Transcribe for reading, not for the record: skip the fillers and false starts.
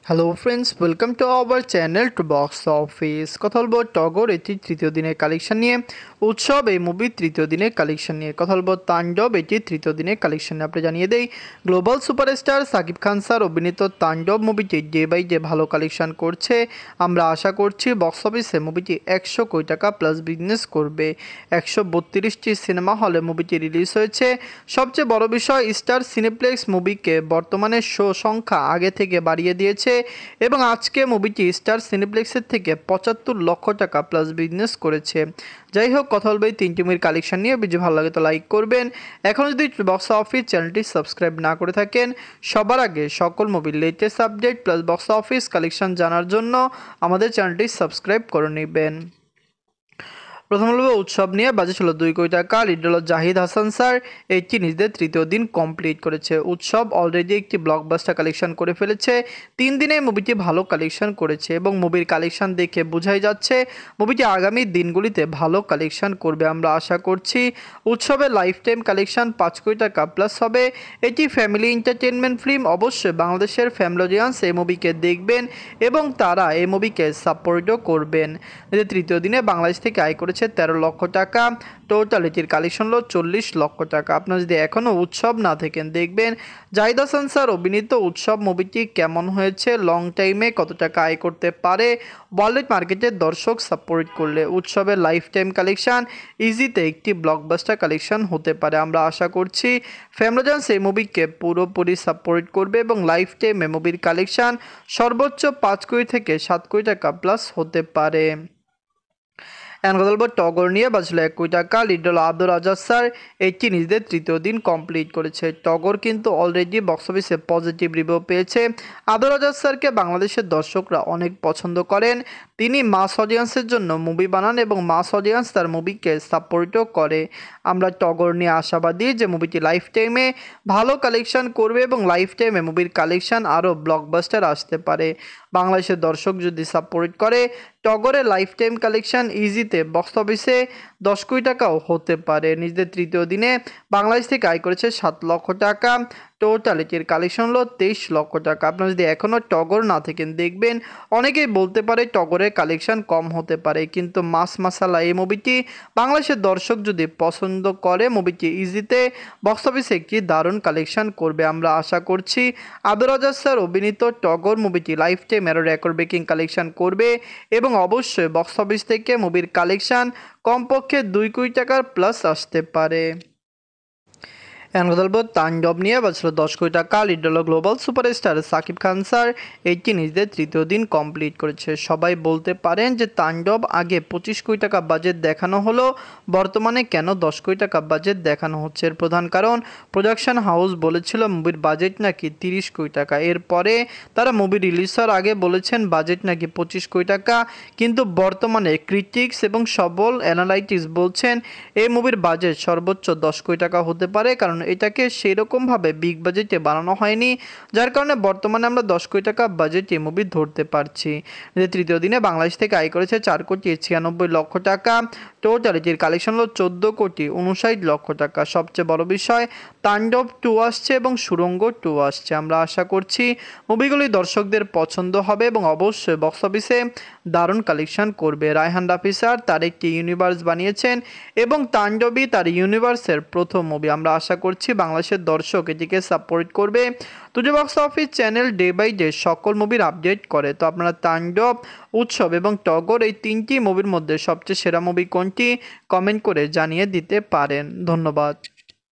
Hello friends, welcome to our channel to box office. কথা বলবো টগর এটির তৃতীয় দিনের কালেকশন নিয়ে, উৎসব এই মুভির তৃতীয় দিনের কালেকশন নিয়ে, কথা বলবো তাণ্ডব এটির তৃতীয় দিনের কালেকশন নিয়ে। আপনি জানিয়ে দেই, global superstar Shakib Khan sir অভিনীত তাণ্ডব মুভিটি ডে বাই ডে ভালো কালেকশন করছে। আমরা আশা করছি বক্স অফিসে মুভিটি 100 কোটি টাকা প্লাস বিজনেস করবে। 132টি সিনেমা হলে মুভিটি রিলিজ হয়েছে। সবচেয়ে বড় বিষয়, স্টার সিনেপ্লেক্স মুভিকে বর্তমানে শো সংখ্যা আগে থেকে বাড়িয়ে দিয়েছে এবং আজকে মুভিটি স্টার সিনেপ্লেক্সের থেকে 75 লক্ষ টাকা প্লাস বিজনেস করেছে। যাই হোক, কথা বলবে এই তিনটি মুভির কালেকশন নিয়ে। ভিডিও ভালো লাগে তো লাইক করবেন। এখন যদি বক্স অফিস চ্যানেলটি সাবস্ক্রাইব না করে থাকেন, সবার আগে সকল মুভির latest update plus box office collection জানার জন্য আমাদের চ্যানেলটি সাবস্ক্রাইব করে নেবেন। প্রথম হলো উৎসব নিয়ে। বাজেট ছিল 2 কোটি টাকা। লিড হল জাহিদ হাসান স্যার। এটি নিজেদের তৃতীয় দিন কমপ্লিট করেছে। উৎসব অলরেডি একটি ব্লকবাস্টার কালেকশন করে ফেলেছে। 3 দিনে মুভিটি ভালো কালেকশন করেছে এবং মুভির কালেকশন দেখে বোঝাই যাচ্ছে মুভিটি আগামী দিনগুলিতে ভালো কালেকশন করবে। আমরা আশা করছি উৎসবের লাইফ টাইম কালেকশন 5 কোটি টাকা প্লাস হবে। এটি ফ্যামিলি এন্টারটেনমেন্ট ফিল্ম। অবশ্যই বাংলাদেশের ফ্যামিলি অডিয়েন্স এই মুভিকে দেখবেন এবং তারা এই মুভিকে সাপোর্টও করবেন। তৃতীয় দিনে বাংলাদেশ থেকে আয় করেছে 13 লক্ষ টাকা। টোটাল এটির কালেকশন হলো 40 লক্ষ টাকা। আপনারা যদি এখনও উৎসব না থাকেন, দেখবেন জাহিদ হাসান স্যার অভিনীত উৎসব মুভিটি কেমন হয়েছে, লং টাইমে কত টাকা আয় করতে পারে, ওয়ার্ল্ড মার্কেটের দর্শক সাপোর্ট করলে উৎসবের লাইফ টাইম কালেকশন ইজিতে একটি ব্লকবাস্টার কালেকশন হতে পারে। আমরা আশা করছি ফ্যামিলিজন্স এই মুভিকে পুরোপুরি সাপোর্ট করবে এবং লাইফ টাইমে মুভির কালেকশন সর্বোচ্চ 5 কোটি থেকে 7 কোটি টাকা প্লাস হতে পারে। এখন কথা বলবো টগর নিয়ে। বাজছিল 1 কোটি টাকা। লিড হল আব্দুল রাজ্জাক স্যার। এটি নিজেদের তৃতীয় দিন কমপ্লিট করেছে। টগর কিন্তু অলরেডি বক্স অফিসে পজিটিভ রিভিউ পেয়েছে। আব্দুল রাজ্জাক স্যারকে বাংলাদেশের দর্শকরা অনেক পছন্দ করেন। তিনি মাস অডিয়েন্সের জন্য মুভি বানান এবং মাস অডিয়েন্স তার মুভিকে সাপোর্টও করে। আমরা টগর নিয়ে আশাবাদী যে মুভিটি লাইফ টাইমে ভালো কালেকশন করবে এবং লাইফ টাইমে মুভির কালেকশন আরও ব্লকবাস্টার আসতে পারে। বাংলাদেশের দর্শক যদি সাপোর্ট করে, টগরের লাইফ টাইম কালেকশন ইজিতে বক্স অফিসে 10 কোটি টাকাও হতে পারে। নিজেদের তৃতীয় দিনে বাংলাদেশ থেকে আয় করেছে 7 লক্ষ টাকা। টোটাল এটির কালেকশন হলো 23 লক্ষ টাকা। আপনারা যদি এখনও টগর না থাকেন, দেখবেন অনেকেই বলতে পারে টগরের কালেকশন কম হতে পারে, কিন্তু মাস মাসালা এই মুভিটি বাংলাদেশের দর্শক যদি পছন্দ করে, মুভিটি ইজিতে বক্স অফিসে একটি দারুণ কালেকশন করবে। আমরা আশা করছি আব্দুল রাজ্জাক স্যার অভিনীত টগর মুভিটি লাইফ টাইম আরও রেকর্ড ব্রেকিং কালেকশন করবে এবং অবশ্যই বক্স অফিস থেকে মুভির কালেকশন কমপক্ষে 2 কোটি টাকার প্লাস আসতে পারে। এখন কথা বলবো তাণ্ডব নিয়ে। বাজছিল 10 কোটি টাকা। লিড হল global superstar Shakib Khan sir. এটি নিজেদের তৃতীয় দিন কমপ্লিট করেছে। সবাই বলতে পারেন যে তাণ্ডব আগে 25 কোটি টাকা বাজেট দেখানো হলো, বর্তমানে কেন 10 কোটি টাকা বাজেট দেখানো হচ্ছে? এর প্রধান কারণ, প্রোডাকশন হাউস বলেছিল মুভির বাজেট নাকি 30 কোটি টাকা। এরপরে তারা মুভি রিলিজ হওয়ার আগে বলেছেন বাজেট নাকি 25 কোটি টাকা, কিন্তু বর্তমানে ক্রিটিক্স এবং সবল অ্যানালাইটিক্স বলছেন এই মুভির বাজেট সর্বোচ্চ 10 কোটি টাকা হতে পারে, কারণ এটাকে সেরকমভাবে বিগ বাজেটে বানানো হয়নি, যার কারণে বর্তমানে আমরা 10 কোটি টাকা বাজেটে মুভি ধরতে পারছি। তৃতীয় দিনে বাংলাদেশ থেকে আয় করেছে 4 কোটি 96 লক্ষ টাকা। টোটাল এটির কালেকশন হলো 14 কোটি 59 লক্ষ টাকা। সবচেয়ে বড় বিষয়, তাণ্ডব 2 আসছে এবং সুড়ঙ্গ 2 আসছে। আমরা আশা করছি মুভিগুলি দর্শকদের পছন্দ হবে এবং অবশ্যই বক্স অফিসে দারুণ কালেকশন করবে। রায়হান রাফি স্যার তার একটি ইউনিভার্স বানিয়েছেন এবং তাণ্ডবই তার ইউনিভার্সের প্রথম মুভি। আমরা আশা করছি বাংলাদেশের দর্শক এটিকে সাপোর্ট করবে। তুজো box office channel day by day সকল মুভির আপডেট করে। তো আপনারা তাণ্ডব, উৎসব এবং টগর এই 3টি মুভির মধ্যে সবচেয়ে সেরা মুভি কোনটি কমেন্ট করে জানিয়ে দিতে পারেন। ধন্যবাদ।